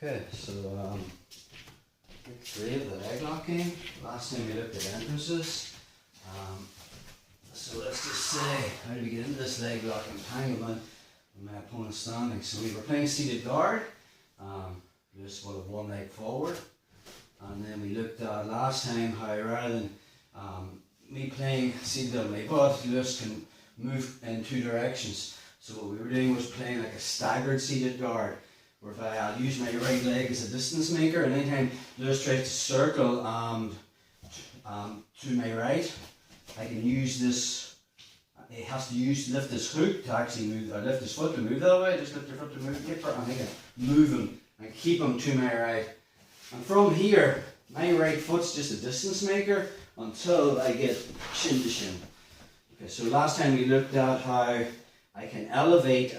Okay, so week 3 of the leg lock game. Last time we looked at entrances. So let's just say, how do we get into this leg lock entanglement with my opponent standing? So we were playing seated guard, just with one leg forward. And then we looked at last time how rather than me playing seated on my butt, Lewis can move in 2 directions. So what we were doing was playing like a staggered seated guard, whereby I'll use my right leg as a distance maker, and anytime Lewis tries to circle to my right, I can use this. He has to lift his hook to actually move, or lift his foot to move that way. Just lift your foot to move, and I can move him and keep him to my right. And from here, my right foot's just a distance maker until I get shin to shin. Okay, so last time we looked at how I can elevate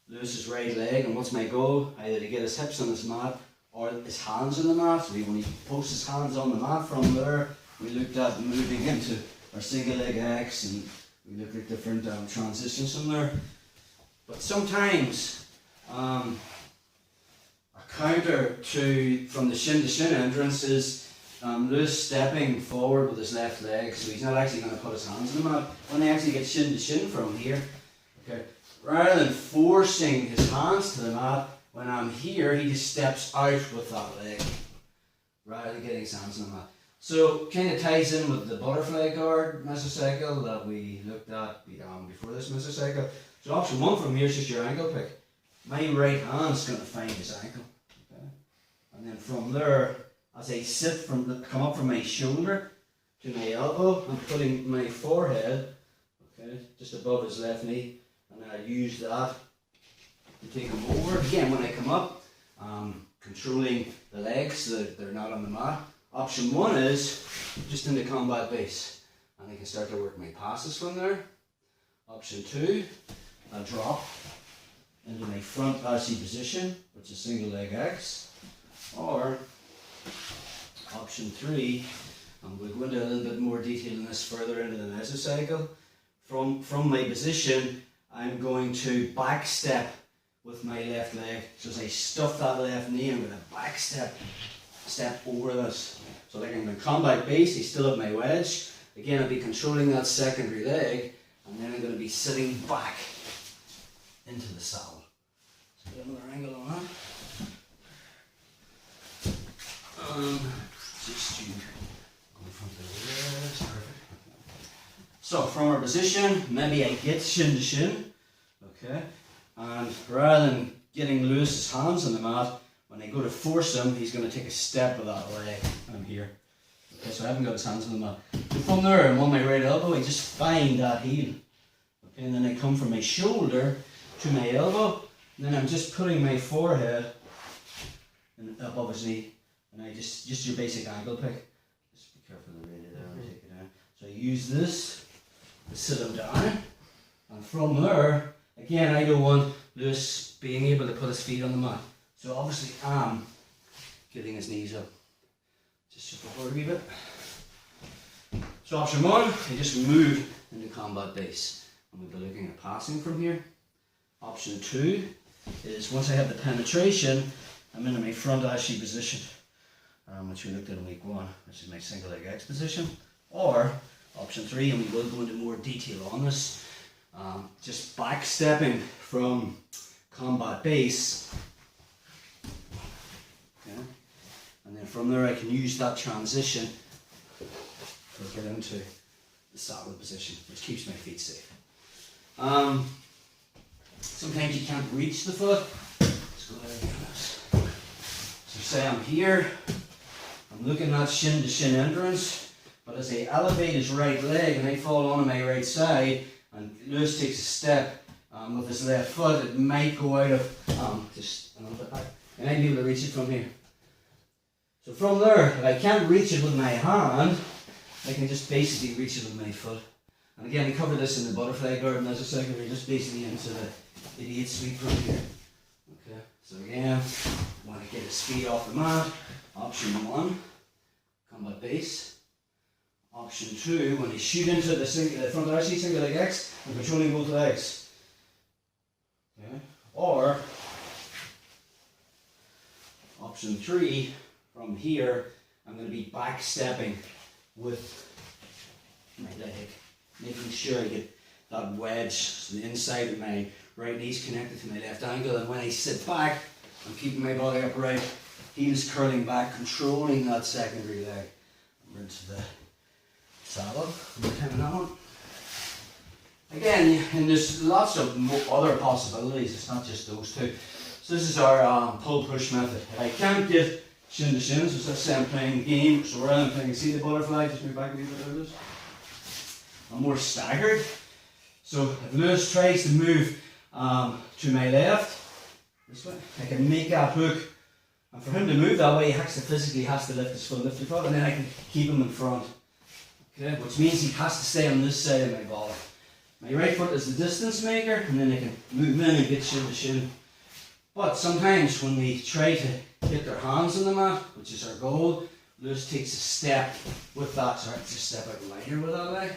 Lewis's right leg, and what's my goal? Either to get his hips on this mat or his hands on the mat. So when he posts his hands on the mat, from there we looked at moving into our single leg X, and we looked at different transitions from there. But sometimes a counter to from the shin to shin entrance is Lewis stepping forward with his left leg, so he's not actually going to put his hands on the mat. When they actually get shin to shin from here, okay, rather than forcing his hands to the mat, when I'm here, he just steps out with that leg, rather than getting his hands on the mat. So kind of ties in with the butterfly guard mesocycle that we looked at before this mesocycle. So option 1 from here is just your ankle pick. My right hand's going to find his ankle, okay? And then from there, as I sit come up from my shoulder to my elbow, I'm putting my forehead, okay, just above his left knee, and I use that to take him over. Again, when I come up, controlling the legs so that they're not on the mat. Option 1 is just in the combat base, and I can start to work my passes from there. Option 2, I'll drop into my front RC position, which is single leg X, or option 3, and we'll go into a little bit more detail in this further into the mesocycle. From my position, I'm going to back step with my left leg. So as I stuff that left knee, I'm going to back step over this. So like I'm in combat base, I still have my wedge. Again, I'll be controlling that secondary leg, and then I'm going to be sitting back into the saddle. So get another angle on that. Just you go in front of the legs, perfect. So from our position, maybe I get shin to shin, okay, and rather than getting Lewis's hands on the mat, when I go to force him, he's going to take a step with that leg. I'm here. Okay, so I haven't got his hands on the mat. So from there, I'm on my right elbow, I just find that heel. Okay, and then I come from my shoulder to my elbow, and then I'm just putting my forehead above his knee, and I just your basic ankle pick. Just be careful of the radio there, I'll take it down. So I use this to sit him down, and from there, again, I don't want Lewis being able to put his feet on the mat. So obviously I'm getting his knees up. Just shift forward a wee bit. So option 1, I just move into combat base. And we'll be looking at passing from here. Option 2 is once I have the penetration, I'm in my front ashy position, which we looked at in week 1, which is my single leg X position. Or option 3, and we will go into more detail on this, just back stepping from combat base. Okay. And then from there I can use that transition to get into the saddle position, which keeps my feet safe. Sometimes you can't reach the foot. Let's go there again. So say I'm here, I'm looking at shin to shin entrance, but as I elevate his right leg and I fall onto my right side, and Lewis takes a step with his left foot, it might go out of, just a little bit back, and I'd be able to reach it from here. So from there, if I can't reach it with my hand, I can just basically reach it with my foot. And again, we covered this in the butterfly guard mesocycle. We're just basically into the idiot sweep from here. Okay, so again, want to get his feet off the mat. Option 1, combat base. Option 2, when you shoot into the front RC single leg X, I'm controlling both legs. Okay, or Option 3, from here, I'm going to be back stepping with my leg, making sure I get that wedge, so the inside of my right knee's connected to my left ankle, and when I sit back, I'm keeping my body upright, heels curling back, controlling that secondary leg. I'm into the saddle, one time on that one. Again, and there's lots of other possibilities, it's not just those two. So this is our pull push method. If I can't get shin to shin, so let's say I'm playing a game, so rather than playing, see the butterfly, just move back a wee bit of this. I'm more staggered. So if Lewis tries to move to my left, this way, I can make that hook. And for him to move that way, he physically has to lift his foot, lift his foot, and then I can keep him in front. Okay, which means he has to stay on this side of my body. My right foot is the distance maker, and then I can move in and get shin to shin. But sometimes when we try to get their hands on the mat, which is our goal, Lewis takes a step with that, so I have to step out lighter with that leg.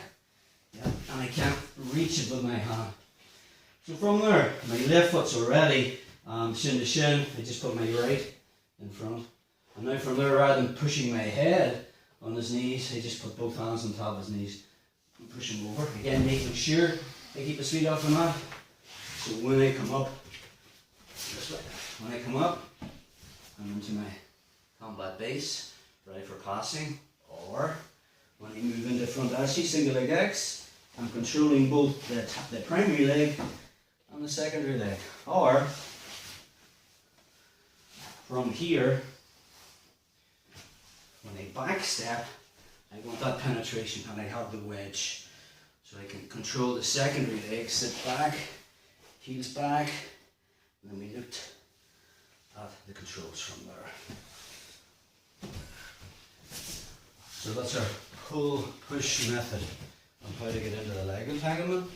Yeah, and I can't reach it with my hand. So from there, my left foot's already shin to shin, I just put my right in front. And now from there, rather than pushing my head on his knees, I just put both hands on top of his knees and push him over. Again, making sure I keep his feet off the mat. So when I come up, this way, when I come up, I'm into my combat base, ready for passing, or when I move into front ashy, single leg X, I'm controlling both the primary leg and the secondary leg. Or from here, when I back step, I want that penetration and I have the wedge. So I can control the secondary leg, sit back, heels back, and then we looked at the controls from there. So that's our pull push method on how to get into the leg entanglement.